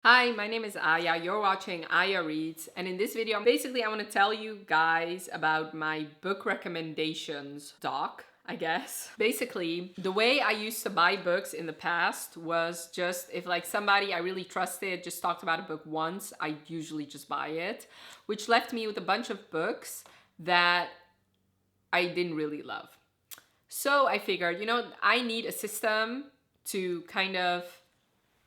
Hi, my name is Aya. You're watching Aya Reads, and in this video, basically, I want to tell you guys about my book recommendations doc, I guess. Basically, the way I used to buy books in the past was just if like somebody I really trusted just talked about a book once, I usually just buy it, which left me with a bunch of books that I didn't really love. So I figured, I need a system to kind of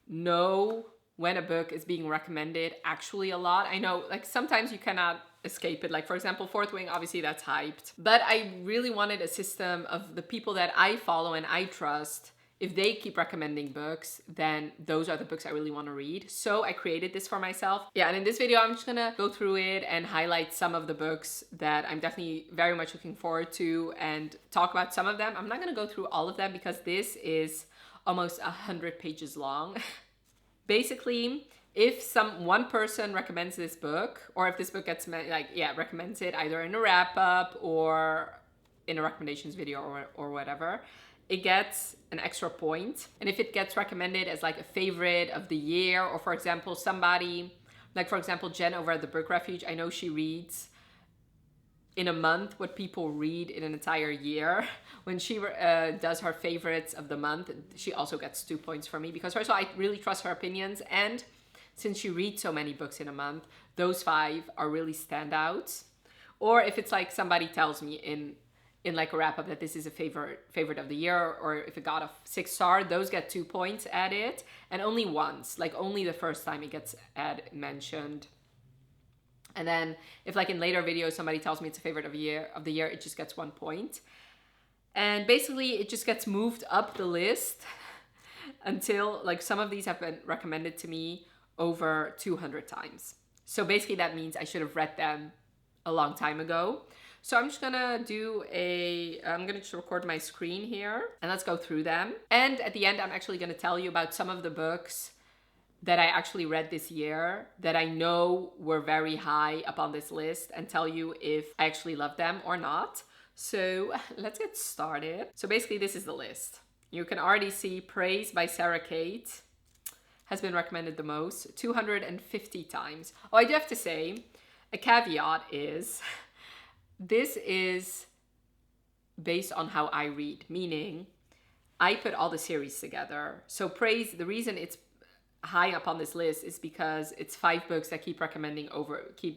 know when a book is being recommended actually a lot. I know like sometimes you cannot escape it. Like for example, Fourth Wing, obviously that's hyped. But I really wanted a system of the people that I follow and I trust. If they keep recommending books, then those are the books I really want to read. So I created this for myself. Yeah, and in this video, I'm just gonna go through it and highlight some of the books that I'm definitely very much looking forward to and talk about some of them. I'm not gonna go through all of them because this is almost 100 pages long. Basically, if one person recommends this book, or if this book gets recommends it either in a wrap up or in a recommendations video or whatever, it gets an extra point. And if it gets recommended as like a favorite of the year, or for example, somebody like for example Jen over at the Book Refuge, I know she reads in a month what people read in an entire year. When she does her favorites of the month, she also gets 2 points from me because first of all, I really trust her opinions, and since she reads so many books in a month, those 5 are really standouts. Or if it's like somebody tells me in like a wrap up that this is a favorite of the year, or if it got a 6-star, those get 2 points added, and only once, like only the first time it gets mentioned. And then if like in later videos somebody tells me it's a favorite of the year, it just gets 1 point. And basically it just gets moved up the list until like some of these have been recommended to me over 200 times. So basically that means I should have read them a long time ago. So I'm just gonna I'm gonna just record my screen here and let's go through them. And at the end, I'm actually gonna tell you about some of the books that I actually read this year that I know were very high up on this list and tell you if I actually love them or not. So let's get started. So basically this is the list. You can already see Praise by Sarah Kate has been recommended the most, 250 times. Oh, I do have to say, a caveat is, this is based on how I read, meaning I put all the series together. So Praise, the reason it's high up on this list is because it's 5 books that keep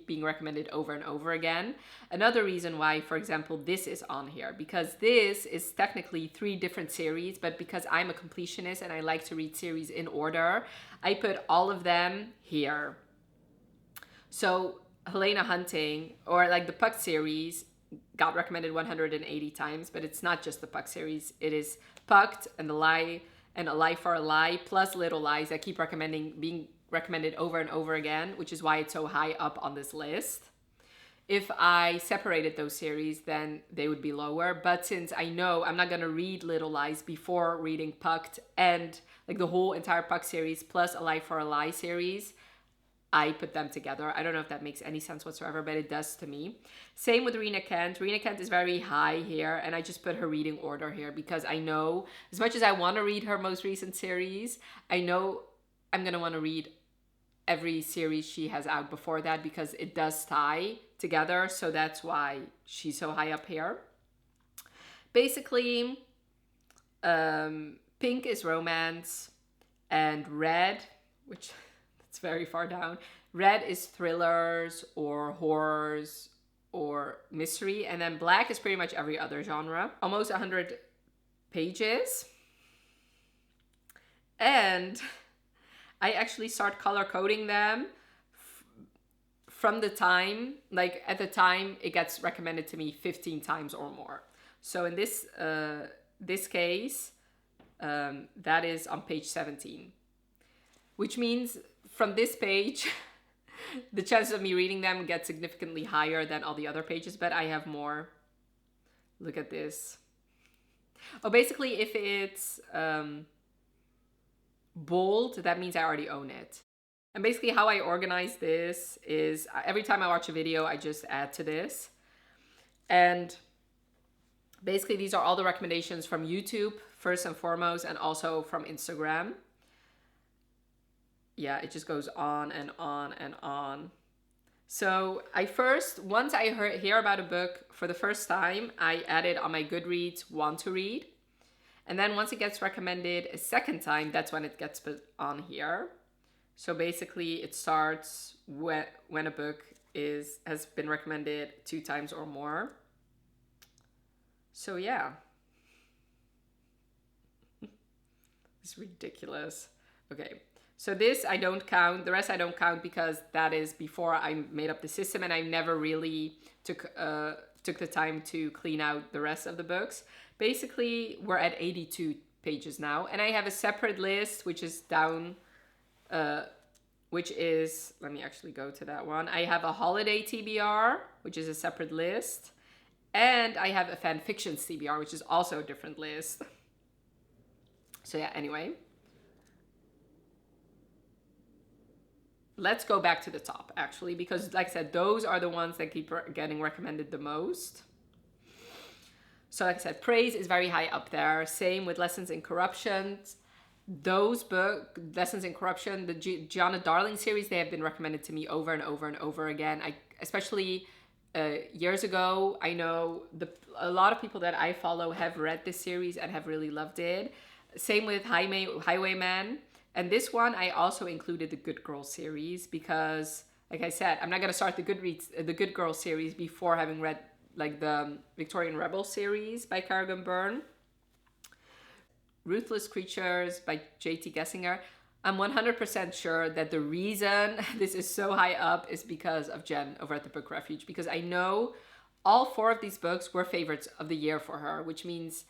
being recommended over and over again. Another reason why, for example, this is on here, because this is technically 3 different series, but because I'm a completionist and I like to read series in order, I put all of them here. So Helena Hunting, or like the Puck series, got recommended 180 times, but it's not just the Puck series. It is Pucked and The Lie and A Lie for a Lie, plus Little Lies that keep being recommended over and over again, which is why it's so high up on this list. If I separated those series, then they would be lower. But since I know I'm not gonna read Little Lies before reading Pucked and like the whole entire Puck series plus A Lie for a Lie series, I put them together. I don't know if that makes any sense whatsoever, but it does to me. Same with Rena Kent. Rena Kent is very high here, and I just put her reading order here because I know, as much as I want to read her most recent series, I know I'm going to want to read every series she has out before that because it does tie together, so that's why she's so high up here. Basically, pink is romance, and red, which... it's very far down. Red is thrillers or horrors or mystery. And then black is pretty much every other genre. Almost 100 pages. And I actually start color coding them from the time, like at the time it gets recommended to me 15 times or more. So in this case, that is on page 17. Which means from this page, the chances of me reading them get significantly higher than all the other pages, but I have more. Look at this. Oh, basically, if it's bold, that means I already own it. And basically how I organize this is every time I watch a video, I just add to this. And basically these are all the recommendations from YouTube, first and foremost, and also from Instagram. yeah, it just goes on and on and on. So once I hear about a book for the first time, I add it on my Goodreads want to read. And then once it gets recommended a second time, that's when it gets put on here. So basically it starts when a book has been recommended 2 times or more. So yeah. It's ridiculous. Okay. So this I don't count. The rest I don't count because that is before I made up the system, and I never really took the time to clean out the rest of the books. Basically, we're at 82 pages now, and I have a separate list which is down, which is, let me actually go to that one. I have a holiday TBR, which is a separate list, and I have a fan fiction TBR, which is also a different list. So yeah, anyway. Let's go back to the top, actually, because like I said, those are the ones that keep getting recommended the most. So like I said, Praise is very high up there. Same with Lessons in Corruption. Those books, Lessons in Corruption, the Gianna Darling series, they have been recommended to me over and over and over again. Especially years ago, I know a lot of people that I follow have read this series and have really loved it. Same with Highwayman. And this one, I also included the Good Girl series because, like I said, I'm not going to start the Good Girl series before having read like the Victorian Rebel series by Kerrigan Byrne. Ruthless Creatures by J.T. Gessinger. I'm 100% sure that the reason this is so high up is because of Jen over at the Book Refuge, because I know all 4 of these books were favorites of the year for her, which means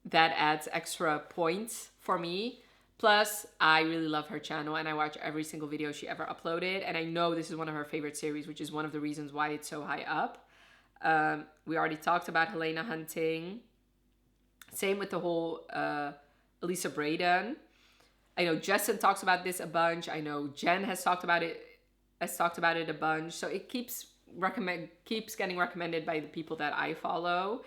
that adds extra points for me. Plus, I really love her channel and I watch every single video she ever uploaded. And I know this is one of her favorite series, which is one of the reasons why it's so high up. We already talked about Helena Hunting. Same with the whole Elisa Braden. I know Justin talks about this a bunch. I know Jen has talked about it a bunch. So it keeps getting recommended by the people that I follow.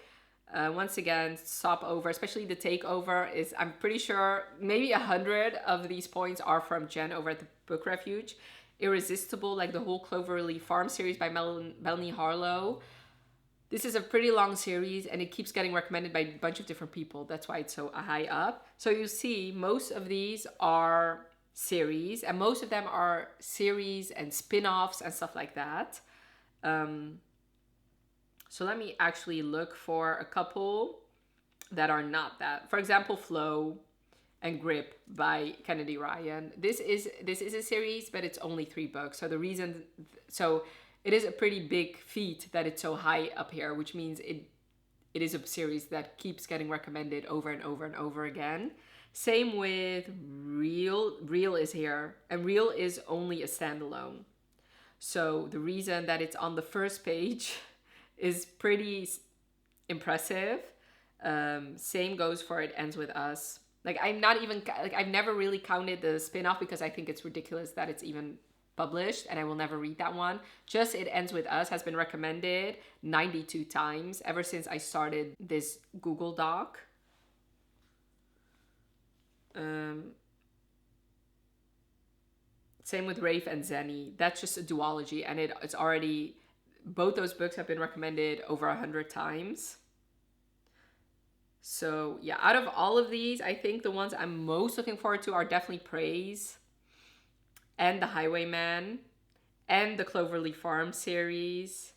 Once again, Stop Over, especially the takeover, is, I'm pretty sure maybe 100 of these points are from Jen over at the Book Refuge. Irresistible, like the whole Cloverleaf Farm series by Melanie Harlow. This is a pretty long series and it keeps getting recommended by a bunch of different people. That's why it's so high up. So you see, most of these are series, and most of them are series and spin-offs and stuff like that. So let me actually look for a couple that are not that. For example, Flow and Grip by Kennedy Ryan. This is a series, but it's only 3 books. So it is a pretty big feat that it's so high up here, which means it is a series that keeps getting recommended over and over and over again. Same with Real. Real is here, and Real is only a standalone. So the reason that it's on the first page is pretty impressive. Same goes for It Ends With Us. I've never really counted the spin-off because I think it's ridiculous that it's even published, and I will never read that one. Just It Ends With Us has been recommended 92 times ever since I started this Google Doc. Same with Rafe and Zenny. That's just a duology, and it's already, both those books have been recommended over 100 times. So yeah, out of all of these, I think the ones I'm most looking forward to are definitely Praise and The Highwayman and the Cloverleaf Farm series.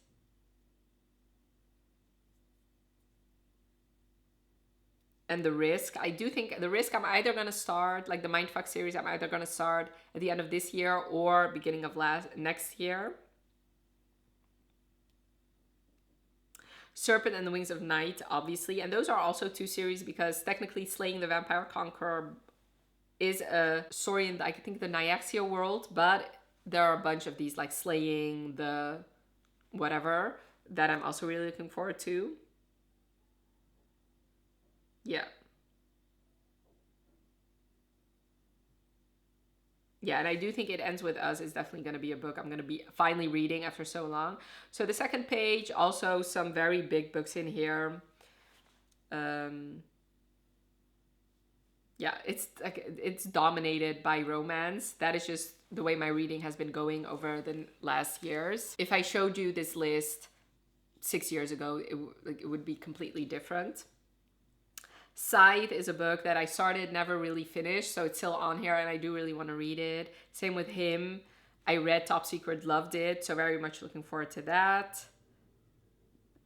And The Risk. I do think The Risk I'm either going to start, like the Mindfuck series, I'm either going to start at the end of this year or beginning of next year. Serpent and the Wings of Night, obviously. And those are also 2 series because technically Slaying the Vampire Conqueror is a story in, I think, the Nyaxia world, but there are a bunch of these, like Slaying the whatever, that I'm also really looking forward to. Yeah. Yeah, and I do think It Ends With Us is definitely going to be a book I'm going to be finally reading after so long. So the second page, also some very big books in here. Yeah, yeah, it's like it's dominated by romance. That is just the way my reading has been going over the last years. If I showed you this list 6 years ago, it would be completely different. Scythe is a book that I started, never really finished, so it's still on here and I do really want to read it. Same with him. I read Top Secret, loved it, so very much looking forward to that.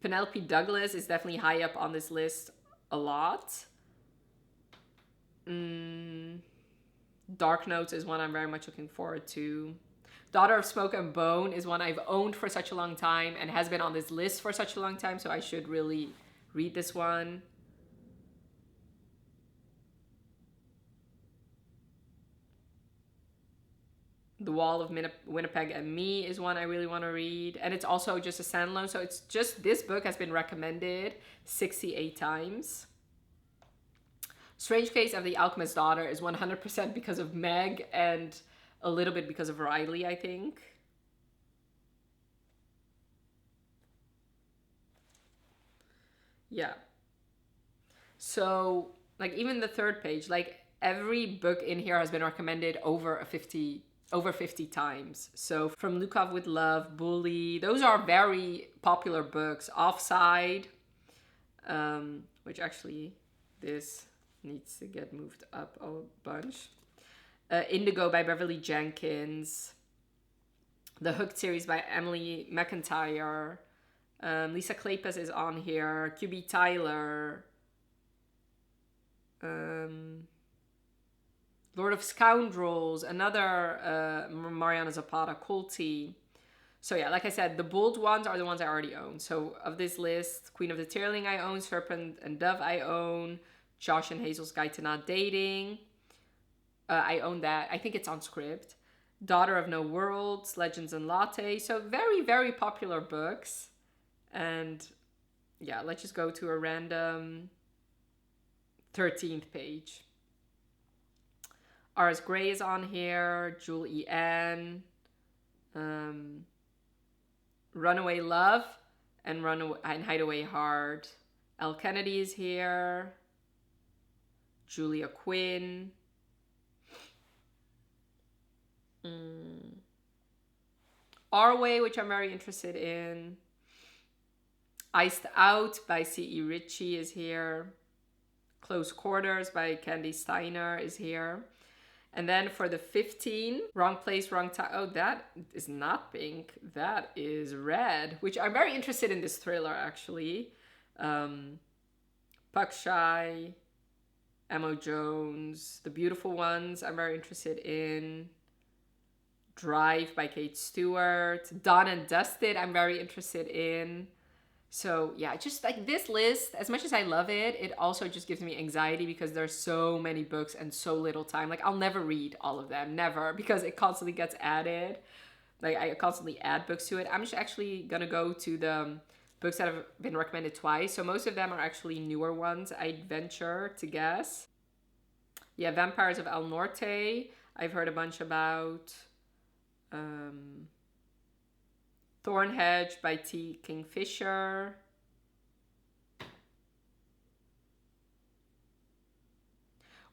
Penelope Douglas is definitely high up on this list a lot. Dark Notes is one I'm very much looking forward to. Daughter of Smoke and Bone is one I've owned for such a long time and has been on this list for such a long time, so I should really read this one. The Wall of Winnipeg and Me is one I really want to read. And it's also just a standalone, so it's just, this book has been recommended 68 times. Strange Case of the Alchemist's Daughter is 100% because of Meg and a little bit because of Riley, I think. Yeah. So, like, even the third page, like, every book in here has been recommended over 50 times. So from Lukov with Love, Bully, those are very popular books. Offside, which actually this needs to get moved up a bunch. Indigo by Beverly Jenkins. The Hooked series by Emily McIntyre. Lisa Kleypas is on here. QB Tyler. Lord of Scoundrels, another Mariana Zapata, Colty. So yeah, like I said, the bold ones are the ones I already own. So of this list, Queen of the Tearling I own, Serpent and Dove I own, Josh and Hazel's Guide to Not Dating. I own that. I think it's on Scribd. Daughter of No Worlds, Legends and Latte. So very, very popular books. And yeah, let's just go to a random 13th page. R.S. Gray is on here, Jewel E. N. Runaway Love and Hideaway Heart. Elle Kennedy is here. Julia Quinn. Our Way, which I'm very interested in. Iced Out by C.E. Ritchie is here. Close Quarters by Candy Steiner is here. And then for the 15, Wrong Place, Wrong Time. Oh, that is not pink. That is red, which I'm very interested in this thriller, actually. Puck Shy, Emo Jones, The Beautiful Ones I'm very interested in. Drive by Kate Stewart. Dawn and Dusted I'm very interested in. So yeah, just like this list, as much as I love it, it also just gives me anxiety because there's so many books and so little time. Like I'll never read all of them, never, because it constantly gets added. Like I constantly add books to it. I'm just actually gonna go to the books that have been recommended twice. So most of them are actually newer ones, I'd venture to guess. Yeah, Vampires of El Norte, I've heard a bunch about. Thornhedge by T. Kingfisher.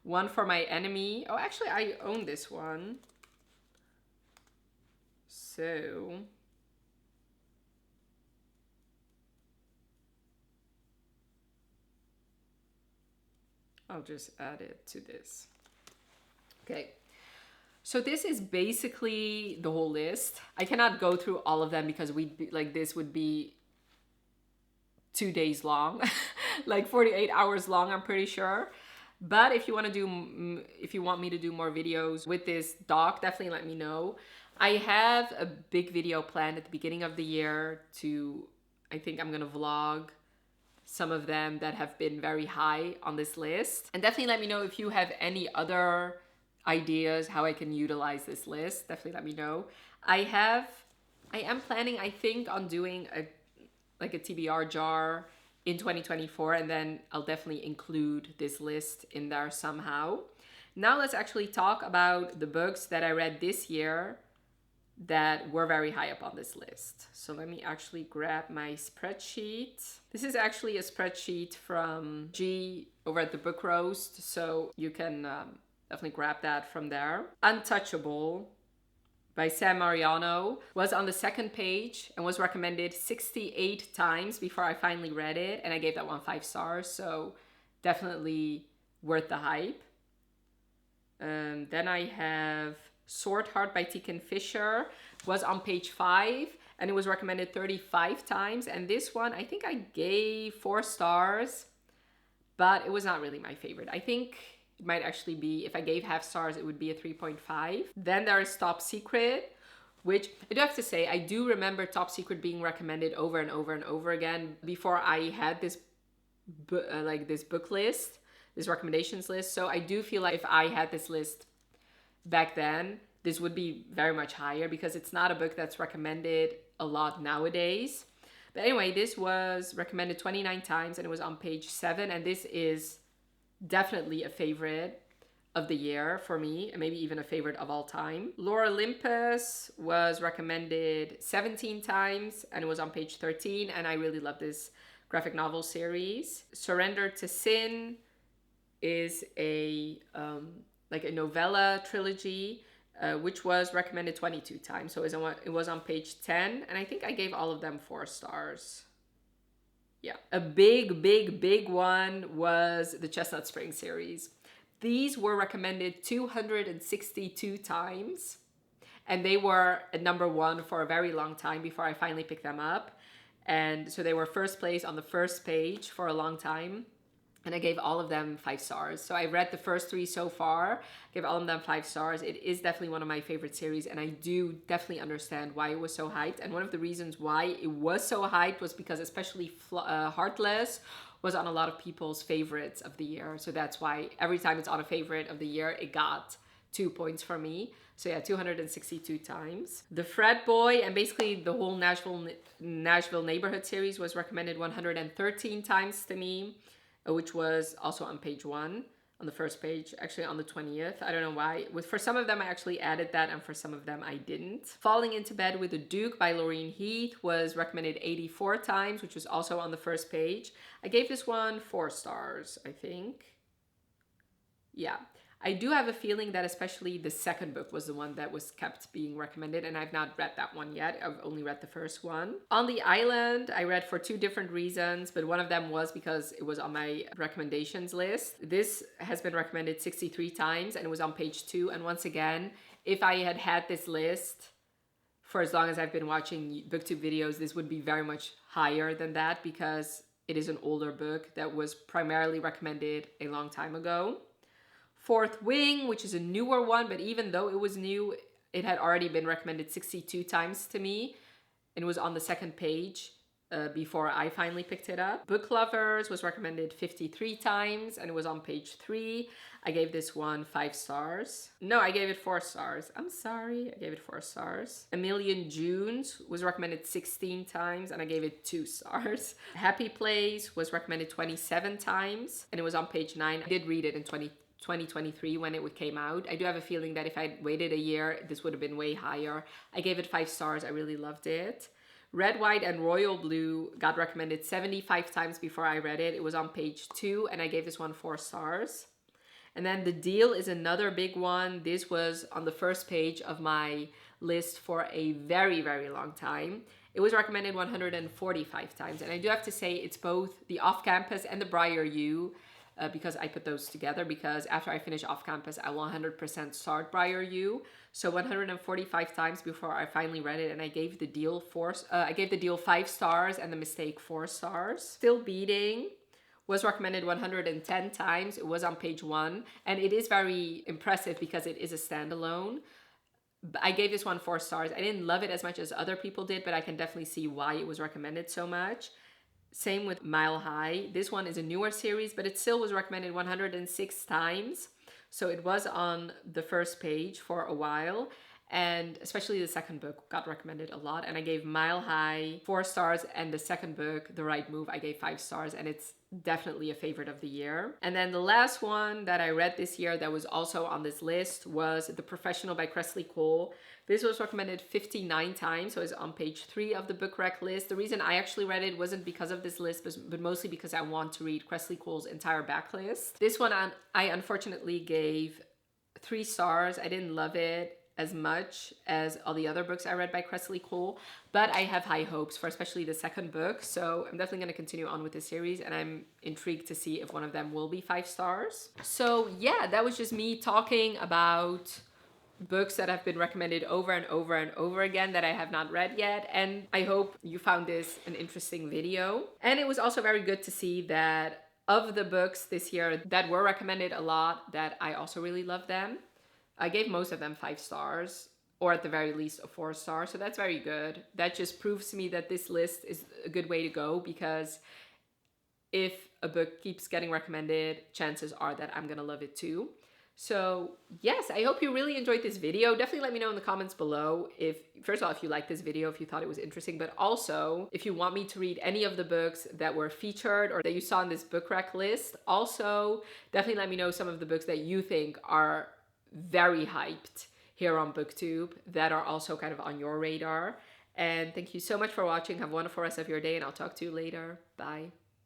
One for My Enemy. Oh, actually, I own this one. So I'll just add it to this. Okay. So this is basically the whole list. I cannot go through all of them because this would be 2 days long, like 48 hours long, I'm pretty sure. But if you want me to do more videos with this doc, definitely let me know. I have a big video planned at the beginning of the year I think I'm gonna vlog some of them that have been very high on this list. And definitely let me know if you have any other ideas how I can utilize this list. Definitely let me know. I am planning, I think, on doing a TBR jar in 2024, and then I'll definitely include this list in there somehow. Now let's actually talk about the books that I read this year that were very high up on this list. So let me actually grab my spreadsheet. This is actually a spreadsheet from G over at the Book Roast, so you can definitely grab that from there. Untouchable by Sam Mariano was on the second page and was recommended 68 times before I finally read it, and I gave that one 5 stars, so definitely worth the hype. Then I have Sword Heart by Tegan Fisher, was on page 5 and it was recommended 35 times, and this one I think I gave 4 stars, but it was not really my favorite. I think it might actually be, if I gave half stars, it would be a 3.5. Then there is Top Secret, which I do have to say, I do remember Top Secret being recommended over and over and over again before I had this this book list, this recommendations list. So I do feel like if I had this list back then, this would be very much higher, because it's not a book that's recommended a lot nowadays. But anyway, this was recommended 29 times and it was on page 7, and this is definitely a favorite of the year for me, and maybe even a favorite of all time. Lore Olympus was recommended 17 times and it was on page 13, and I really love this graphic novel series. Surrender to Sin is a novella trilogy, which was recommended 22 times. So it was on page 10, and I think I gave all of them 4 stars. Yeah. A big one was the Chestnut Spring series. These were recommended 262 times, and they were at number 1 for a very long time before I finally picked them up. And so they were first place on the first page for a long time, and I gave all of them 5 stars. So I read the first 3 so far, gave all of them 5 stars. It is definitely one of my favorite series, and I do definitely understand why it was so hyped. And one of the reasons why it was so hyped was because especially Heartless was on a lot of people's favorites of the year. So that's why every time it's on a favorite of the year, it got 2 points for me. So yeah, 262 times. The Frat Boy and basically the whole Nashville Neighborhood series was recommended 113 times to me, which was also on page 1, on the first page, actually on the 20th. I don't know why. For some of them, I actually added that, and for some of them, I didn't. Falling into Bed with the Duke by Laureen Heath was recommended 84 times, which was also on the first page. I gave this one 4 stars, I think. Yeah. I do have a feeling that especially the second book was the one that was kept being recommended, and I've not read that one yet. I've only read the first one. On the Island, I read for 2 different reasons, but one of them was because it was on my recommendations list. This has been recommended 63 times and it was on page 2. And once again, if I had had this list for as long as I've been watching Booktube videos, this would be very much higher than that, because it is an older book that was primarily recommended a long time ago. Fourth Wing, which is a newer one, but even though it was new, it had already been recommended 62 times to me, and it was on the second page before I finally picked it up. Book Lovers was recommended 53 times, and it was on page 3. I gave this one 5 stars. No, I gave it 4 stars. I'm sorry, I gave it 4 stars. A Million Junes was recommended 16 times, and I gave it 2 stars. Happy Place was recommended 27 times, and it was on page 9. I did read it in 2023 when it came out. I do have a feeling that if I'd waited a year, this would have been way higher. I gave it 5 stars. I really loved it. Red, White, and Royal Blue got recommended 75 times before I read it. It was on page 2, and I gave this one 4 stars. And then The Deal is another big one. This was on the first page of my list for a very, very long time. It was recommended 145 times. And I do have to say it's both the Off Campus and the Briar U, because I put those together, because after I finish Off Campus, I will 100% start Briar U. So 145 times before I finally read it, and I gave The Deal 5 stars and The Mistake 4 stars. Still Beating was recommended 110 times. It was on page 1, and it is very impressive because it is a standalone. I gave this one 4 stars. I didn't love it as much as other people did, but I can definitely see why it was recommended so much. Same with Mile High. This one is a newer series, but it still was recommended 106 times. So it was on the first page for a while. and especially the second book got recommended a lot, and I gave Mile High 4 stars, and the second book, The Right Move, I gave 5 stars, and it's definitely a favorite of the year. And then the last one that I read this year that was also on this list was The Professional by Cressley Cole. This was recommended 59 times, so it's on page 3 of the book rec list. The reason I actually read it wasn't because of this list, but mostly because I want to read Cressley Cole's entire backlist. This one I unfortunately gave 3 stars. I didn't love it as much as all the other books I read by Cressley Cole, but I have high hopes for especially the second book, so I'm definitely going to continue on with the series, and I'm intrigued to see if one of them will be 5 stars. So yeah, that was just me talking about books that have been recommended over and over and over again that I have not read yet, and I hope you found this an interesting video. And it was also very good to see that of the books this year that were recommended a lot, that I also really love them. I gave most of them 5 stars, or at the very least a 4 star, so that's very good. That just proves to me that this list is a good way to go, because if a book keeps getting recommended, chances are that I'm gonna love it too. So yes, I hope you really enjoyed this video. Definitely let me know in the comments below if, first of all, if you liked this video, if you thought it was interesting, but also if you want me to read any of the books that were featured or that you saw in this book rec list. Also, definitely let me know some of the books that you think are very hyped here on Booktube that are also kind of on your radar. And thank you so much for watching. Have a wonderful rest of your day, and I'll talk to you later. Bye.